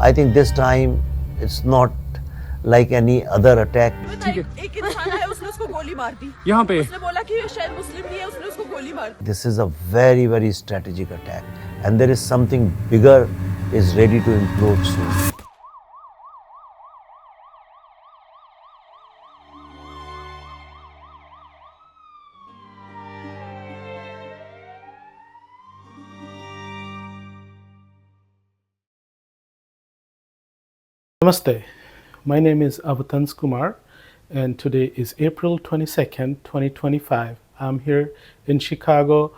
I think this time it's not like any other attack. एक इंसान आया उसने उसको गोली मार दी यहाँ पे उसने बोला कि ये शायद मुस्लिम नहीं है उसने उसको गोली मार दी This is a very, very strategic attack, and there is something bigger is ready to implode soon. Namaste. My name is Avatans Kumar, and today is April 22nd, 2025. I'm here in Chicago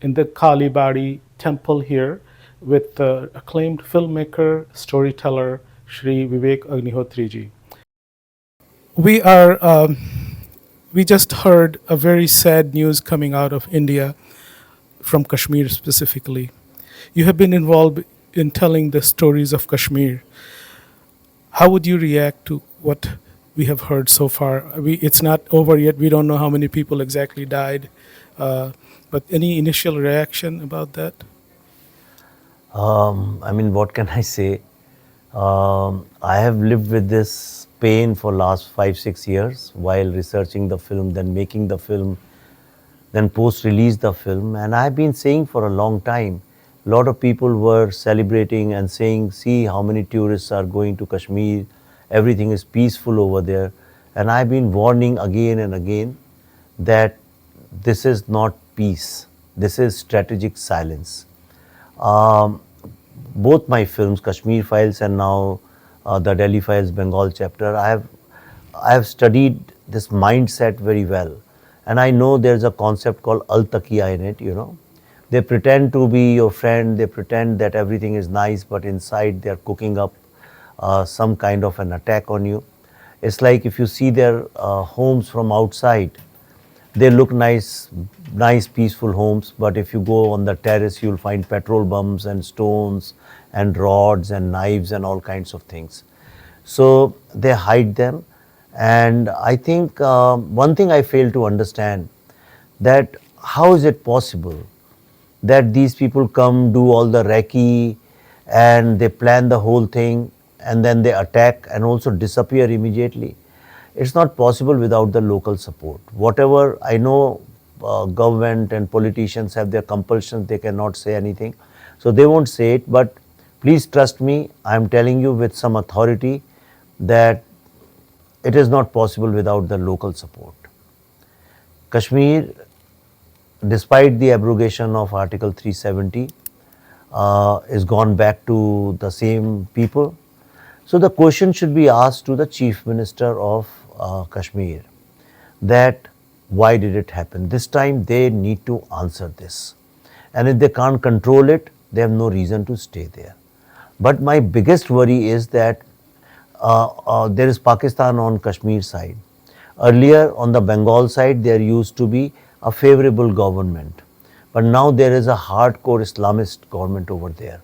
in the Kali Bari temple here with the acclaimed filmmaker, storyteller, Shri Vivek Agnihotri ji. We just heard a very sad news coming out of India, from Kashmir specifically. You have been involved in telling the stories of Kashmir. How would you react to what we have heard so far? It's not over yet. We don't know how many people exactly died. But any initial reaction about that? What can I say? I have lived with this pain for last 5-6 years while researching the film, then making the film, then post-release the film. And I've been saying for a long time, a lot of people were celebrating and saying, see how many tourists are going to Kashmir, everything is peaceful over there. And I've been warning again and again that this is not peace, this is strategic silence. Both my films, Kashmir Files and now the Delhi Files Bengal chapter, I have studied this mindset very well. And I know there's a concept called Taquiya in it, you know. They pretend to be your friend, they pretend that everything is nice, but inside they're cooking up some kind of an attack on you. It's like if you see their homes from outside, they look nice, peaceful homes, but if you go on the terrace, you'll find petrol bombs and stones and rods and knives and all kinds of things. So they hide them. And I think one thing I fail to understand, that how is it possible that these people come, do all the recce, and they plan the whole thing, and then they attack and also disappear immediately. It's not possible without the local support. Whatever, I know government and politicians have their compulsions, they cannot say anything, so they won't say it, but please trust me, I'm telling you with some authority that it is not possible without the local support. Kashmir, despite the abrogation of Article 370, is gone back to the same people. So the question should be asked to the Chief Minister of Kashmir, that why did it happen? This time they need to answer this. And if they can't control it, they have no reason to stay there. But my biggest worry is that there is Pakistan on Kashmir side. Earlier on the Bengal side, there used to be a favorable government, but now there is a hardcore Islamist government over there.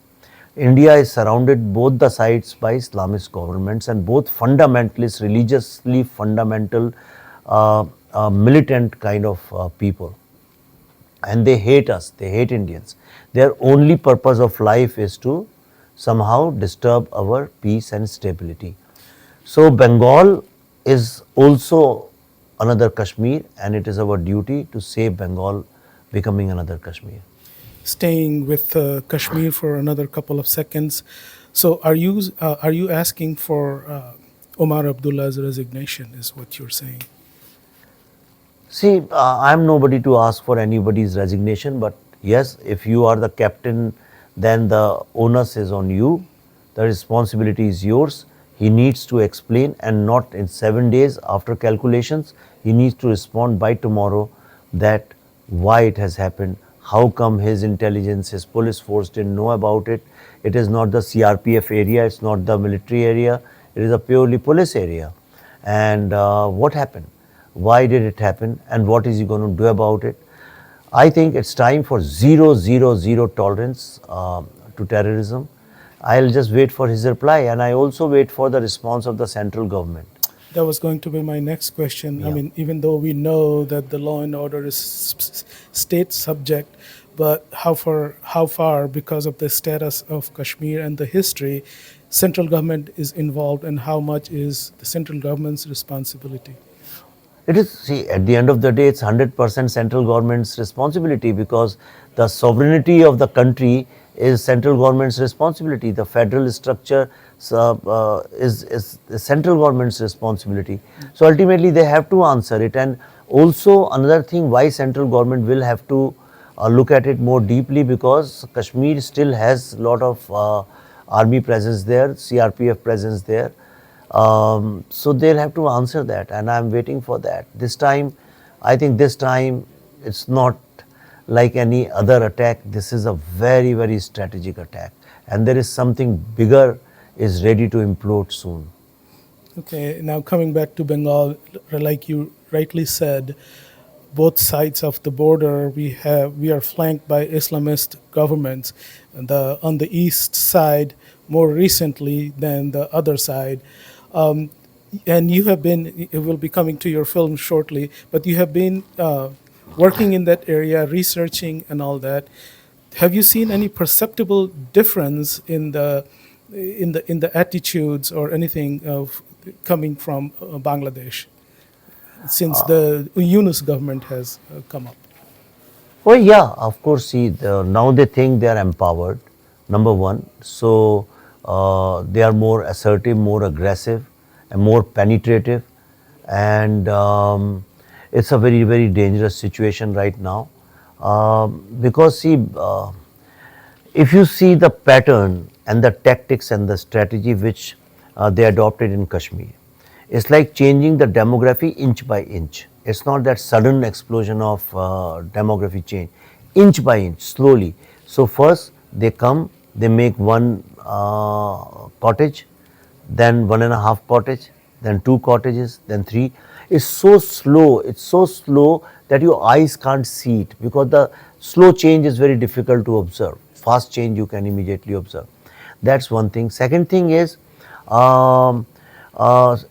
India is surrounded both the sides by Islamist governments, and both fundamentalist, religiously fundamental, militant kind of people. And they hate us, they hate Indians. Their only purpose of life is to somehow disturb our peace and stability. So Bengal is also another Kashmir, and it is our duty to save Bengal becoming another Kashmir. Staying with Kashmir for another couple of seconds. So are you asking for Omar Abdullah's resignation, is what you're saying? See, I'm nobody to ask for anybody's resignation, but yes, if you are the captain, then the onus is on you, the responsibility is yours. He needs to explain, and not in 7 days after calculations. He needs to respond by tomorrow that why it has happened, how come his intelligence, his police force didn't know about it. It is not the CRPF area, it's not the military area, it is a purely police area. And what happened? Why did it happen? And what is he going to do about it? I think it's time for zero tolerance to terrorism. I'll just wait for his reply, and I also wait for the response of the central government. That was going to be my next question. Yeah. I mean, even though we know that the law and order is state subject, but how far, because of the status of Kashmir and the history, central government is involved, and how much is the central government's responsibility? It is, see, at the end of the day, it's 100% central government's responsibility, because the sovereignty of the country is central government's responsibility. The federal structure is the central government's responsibility. So ultimately, they have to answer it. And also another thing, why central government will have to look at it more deeply, because Kashmir still has a lot of army presence there, CRPF presence there. So they'll have to answer that, and I'm waiting for that. This time, I think this time it's not like any other attack. This is a very, very strategic attack, and there is something bigger is ready to implode soon. Okay, now coming back to Bengal, like you rightly said, both sides of the border we are flanked by Islamist governments. And on the east side, more recently than the other side. And you have been, it will be coming to your film shortly, but you have been working in that area, researching and all that. Have you seen any perceptible difference in the attitudes or anything of coming from Bangladesh since the Yunus government has come up? Oh yeah, of course. See, now they think they are empowered. Number one, so they are more assertive, more aggressive, and more penetrative, and it's a very, very dangerous situation right now, because see, if you see the pattern and the tactics and the strategy which they adopted in Kashmir, it's like changing the demography inch by inch. It's not that sudden explosion of demography change, inch by inch, slowly. So first they come, they make one cottage, then 1.5 cottage, then 2 cottages, then 3. It's so slow that your eyes can't see it, because the slow change is very difficult to observe. Fast change you can immediately observe. That's one thing. Second thing is,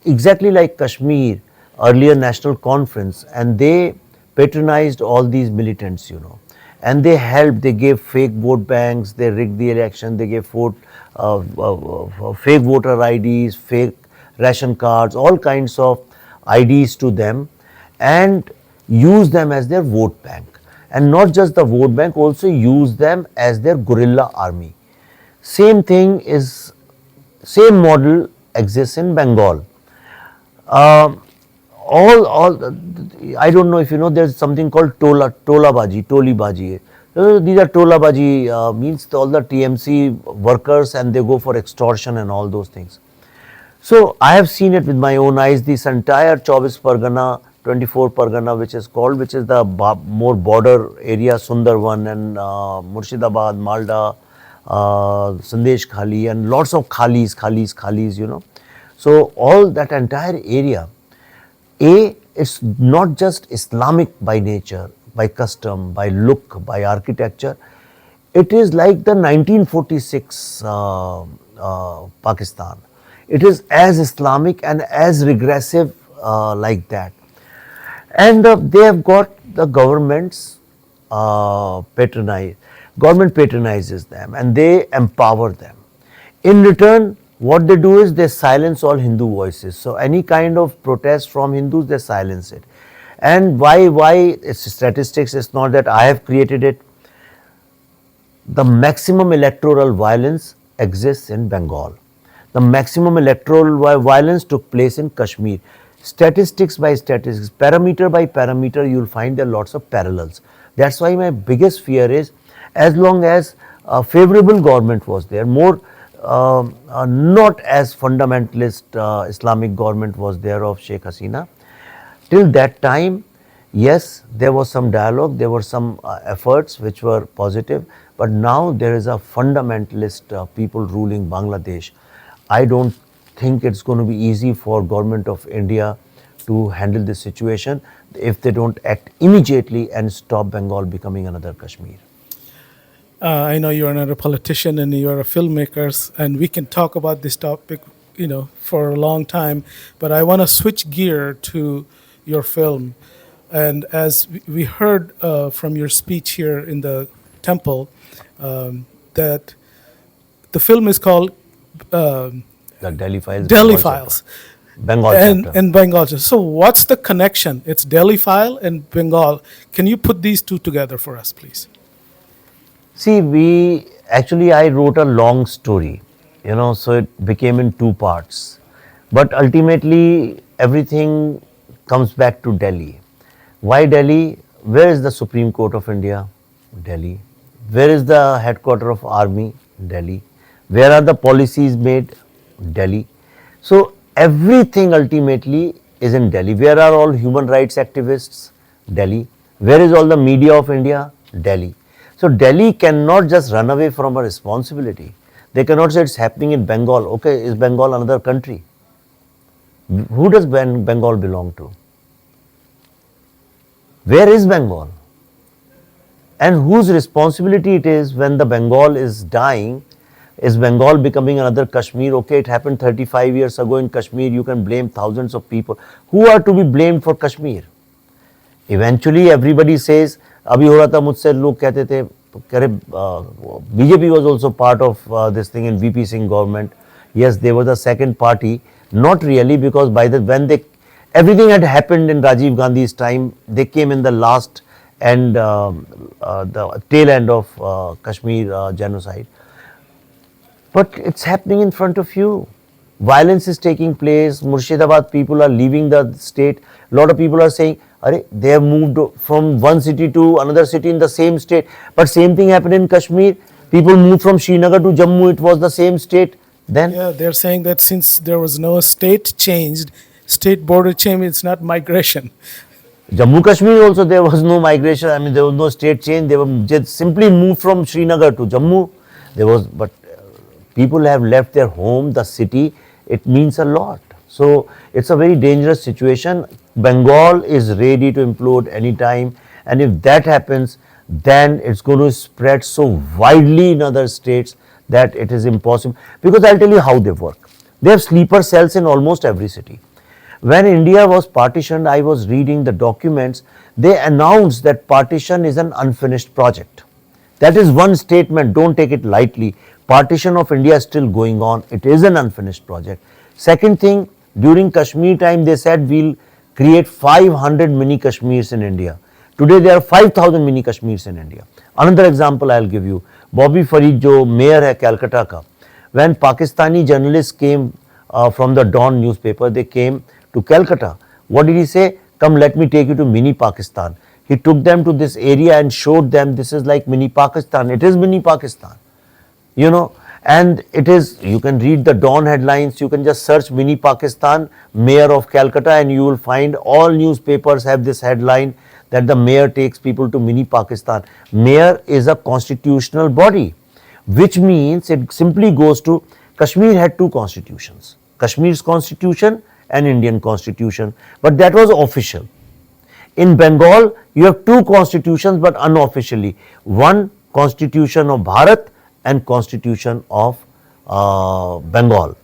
exactly like Kashmir, earlier national conference, and they patronized all these militants, and they helped, they gave fake vote banks, they rigged the election, they gave fake voter IDs, fake ration cards, all kinds of IDs to them, and use them as their vote bank. And not just the vote bank, also use them as their guerrilla army. Same model exists in Bengal. I don't know if you know, there's something called Toli Baji. These are Tola Baji, means all the TMC workers, and they go for extortion and all those things. So I have seen it with my own eyes. This entire 24 Pargana, which is the more border area, Sundarban and Murshidabad, Malda, Sandesh Khali, and lots of Khalis. So all that entire area, it's not just Islamic by nature, by custom, by look, by architecture. It is like the 1946 Pakistan. It is as Islamic and as regressive like that. And they have got the government's government patronizes them, and they empower them. In return, what they do is they silence all Hindu voices. So any kind of protest from Hindus, they silence it. And why it's statistics, it's not that I have created it. The maximum electoral violence exists in Bengal. The maximum electoral violence took place in Kashmir. Statistics by statistics, parameter by parameter, you'll find there are lots of parallels. That's why my biggest fear is, as long as a favorable government was there, more not as fundamentalist Islamic government was there of Sheikh Hasina, till that time, yes, there was some dialogue, there were some efforts which were positive, but now there is a fundamentalist people ruling Bangladesh. I don't think it's going to be easy for government of India to handle this situation if they don't act immediately and stop Bengal becoming another Kashmir. I know you're not a politician and you're a filmmaker, and we can talk about this topic, for a long time. But I want to switch gear to your film, and as we heard from your speech here in the temple, that the film is called The Delhi Files. Delhi Bengal Files. chapter. Bengal chapter. And Bengal. So what's the connection? It's Delhi File and Bengal. Can you put these two together for us, please? See, I wrote a long story, so it became in two parts. But ultimately, everything comes back to Delhi. Why Delhi? Where is the Supreme Court of India? Delhi. Where is the headquarters of Army? Delhi. Where are the policies made? Delhi. So everything ultimately is in Delhi. Where are all human rights activists? Delhi. Where is all the media of India? Delhi. So Delhi cannot just run away from a responsibility. They cannot say it's happening in Bengal. Okay, is Bengal another country? Who does Bengal belong to? Where is Bengal? And whose responsibility it is when the Bengal is dying? Is Bengal becoming another Kashmir? Okay, it happened 35 years ago in Kashmir. You can blame thousands of people. Who are to be blamed for Kashmir? Eventually, everybody says, अभी हो रहा था मुझसे लोग कहते थे, BJP was also part of this thing in VP Singh government. Yes, they were the second party. Not really, because everything had happened in Rajiv Gandhi's time. They came in the last and the tail end of Kashmir genocide. But it's happening in front of you. Violence is taking place. Murshidabad people are leaving the state. A lot of people are saying, they have moved from one city to another city in the same state. But same thing happened in Kashmir. People moved from Srinagar to Jammu. It was the same state. Then yeah, they're saying that since there was no state border change, it's not migration. Jammu Kashmir also there was no migration. I mean, there was no state change. They were just simply moved from Srinagar to Jammu. But people have left their home, the city. It means a lot. So it's a very dangerous situation. Bengal is ready to implode anytime, and if that happens, then it's going to spread so widely in other states that it is impossible. Because I'll tell you how they work. They have sleeper cells in almost every city. When India was partitioned, I was reading the documents. They announced that partition is an unfinished project. That is one statement. Don't take it lightly. Partition of India is still going on. It is an unfinished project. Second thing, during Kashmir time, they said we'll create 500 mini Kashmirs in India. Today there are 5,000 mini Kashmirs in India. Another example I'll give you. Bobby Farid, jo mayor hai Calcutta ka, when Pakistani journalists came from the Dawn newspaper, they came to Calcutta. What did he say? Come, let me take you to mini Pakistan. He took them to this area and showed them this is like mini Pakistan. It is mini Pakistan. And it is, you can read the Dawn headlines, you can just search mini Pakistan, mayor of Calcutta, and you will find all newspapers have this headline that the mayor takes people to mini Pakistan. Mayor is a constitutional body, which means it simply goes to, Kashmir had two constitutions, Kashmir's constitution and Indian constitution, but that was official. In Bengal, you have two constitutions but unofficially, one constitution of Bharat and constitution of Bengal.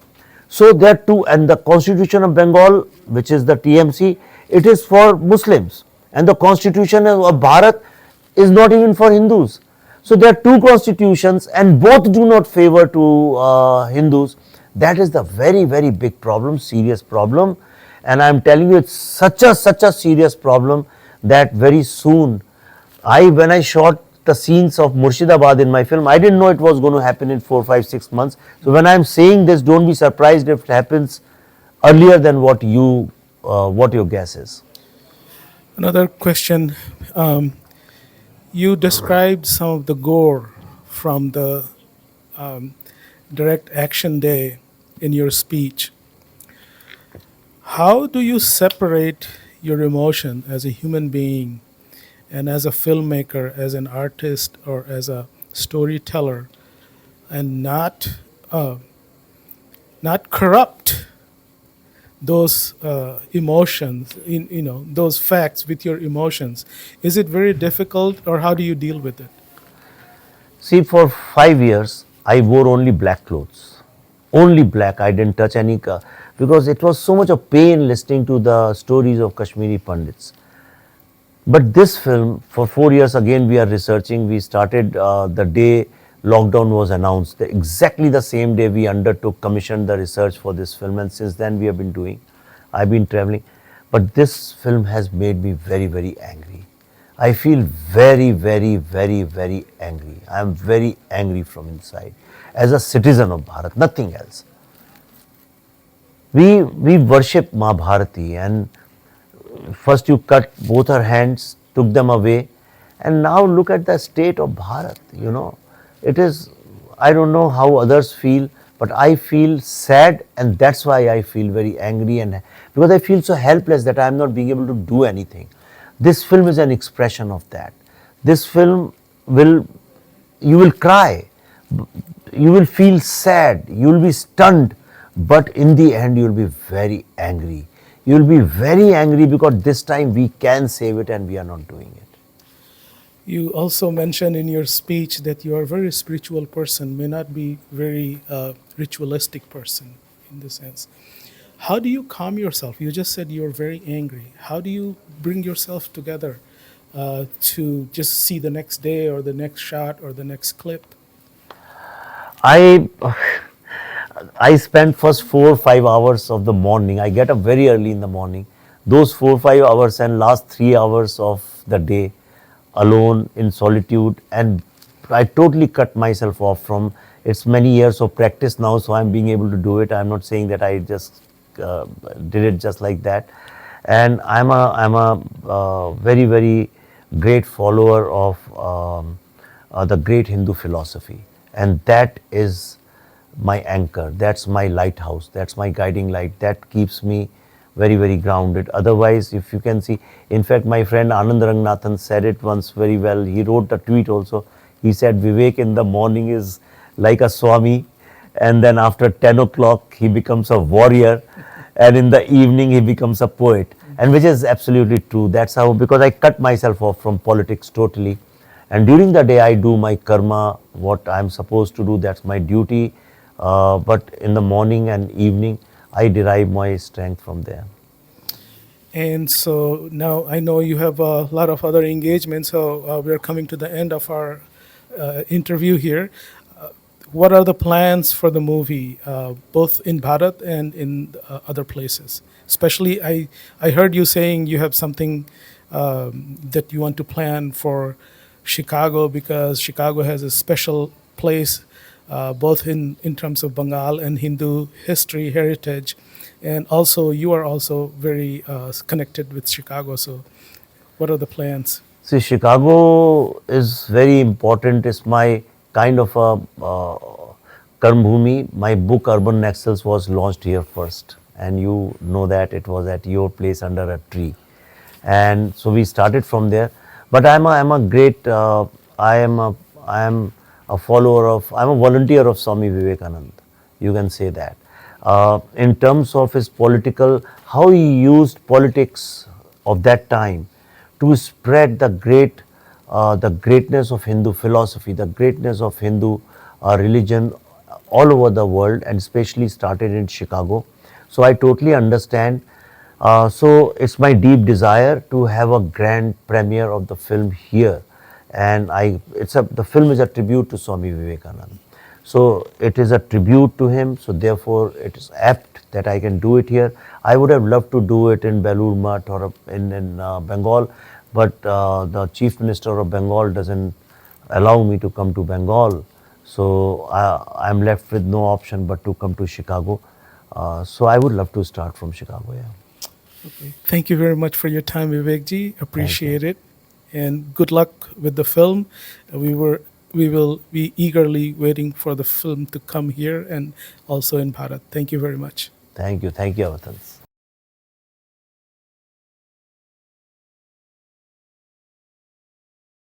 So there are two, and the constitution of Bengal, which is the TMC, it is for Muslims, and the constitution of Bharat is not even for Hindus. So there are two constitutions and both do not favor to Hindus. That is the very, very big problem, serious problem, and I am telling you it's such a serious problem that very soon, when I shot the scenes of Murshidabad in my film, I didn't know it was going to happen in 4, 5, 6 months. So when I am saying this, don't be surprised if it happens earlier than what your guess is. Another question. You described some of the gore from the direct action day in your speech. How do you separate your emotion as a human being and as a filmmaker, as an artist, or as a storyteller, and not corrupt those emotions, those facts with your emotions? Is it very difficult, or how do you deal with it? See, for 5 years, I wore only black clothes. Only black. I didn't touch any, because it was so much of pain listening to the stories of Kashmiri Pandits. But this film, for 4 years again, we are researching. We started the day lockdown was announced. Exactly the same day we undertook, commissioned the research for this film, and since then we have been doing. I've been traveling, but this film has made me very, very angry. I feel very, very, very, very angry. I am very angry from inside, as a citizen of Bharat, nothing else. We worship Ma Bharati, and first you cut both her hands, took them away, and now look at the state of Bharat. It is, I don't know how others feel, but I feel sad, and that's why I feel very angry, and because I feel so helpless that I am not being able to do anything. This film is an expression of that. This film will, you will cry, you will feel sad, you will be stunned, but in the end you will be very angry. You will be very angry because this time we can save it and we are not doing it. You also mentioned in your speech that you are a very spiritual person, may not be very ritualistic person in the sense. How do you calm yourself? You just said you're very angry. How do you bring yourself together to just see the next day or the next shot or the next clip? I spend first 4 or 5 hours of the morning. I get up very early in the morning. Those 4 or 5 hours and last 3 hours of the day alone in solitude, and I totally cut myself off from. It's many years of practice now, so I'm being able to do it. I'm not saying that I just did it just like that. And I'm a very, very great follower of the great Hindu philosophy, and that is my anchor. That's my lighthouse. That's my guiding light. That keeps me very, very grounded. Otherwise, if you can see, in fact, my friend Anand Rangnathan said it once very well. He wrote a tweet also. He said, Vivek in the morning is like a Swami, and then after 10 o'clock, he becomes a warrior, and in the evening, he becomes a poet. And which is absolutely true. That's how, because I cut myself off from politics totally. And during the day, I do my karma, what I'm supposed to do, that's my duty. But in the morning and evening, I derive my strength from there. And so now I know you have a lot of other engagements, so we're coming to the end of our interview here. What are the plans for the movie, both in Bharat and in other places? Especially, I heard you saying you have something that you want to plan for Chicago, because Chicago has a special place both in terms of Bengal and Hindu history, heritage, and also you are also very connected with Chicago. So what are the plans? See, Chicago is very important. It's my kind of a Karmbhumi. My book Urban Nexus was launched here first, and you know that it was at your place under a tree. And so we started from there. But I'm a great, I am a follower of, I'm a volunteer of Swami Vivekananda. You can say that. In terms of his political, how he used politics of that time to spread the greatness of Hindu philosophy, the greatness of Hindu religion all over the world, and especially started in Chicago. So I totally understand. So it's my deep desire to have a grand premiere of the film here, and the film is a tribute to Swami Vivekananda. So it is a tribute to him. So therefore, it is apt that I can do it here. I would have loved to do it in Belur Math or in Bengal, but the Chief Minister of Bengal doesn't allow me to come to Bengal. So I'm left with no option but to come to Chicago. So I would love to start from Chicago. Yeah. Okay. Thank you very much for your time, Vivek ji. Appreciate it, and good luck with the film. We will be eagerly waiting for the film to come here and also in Bharat. Thank you very much. Thank you, Avatans.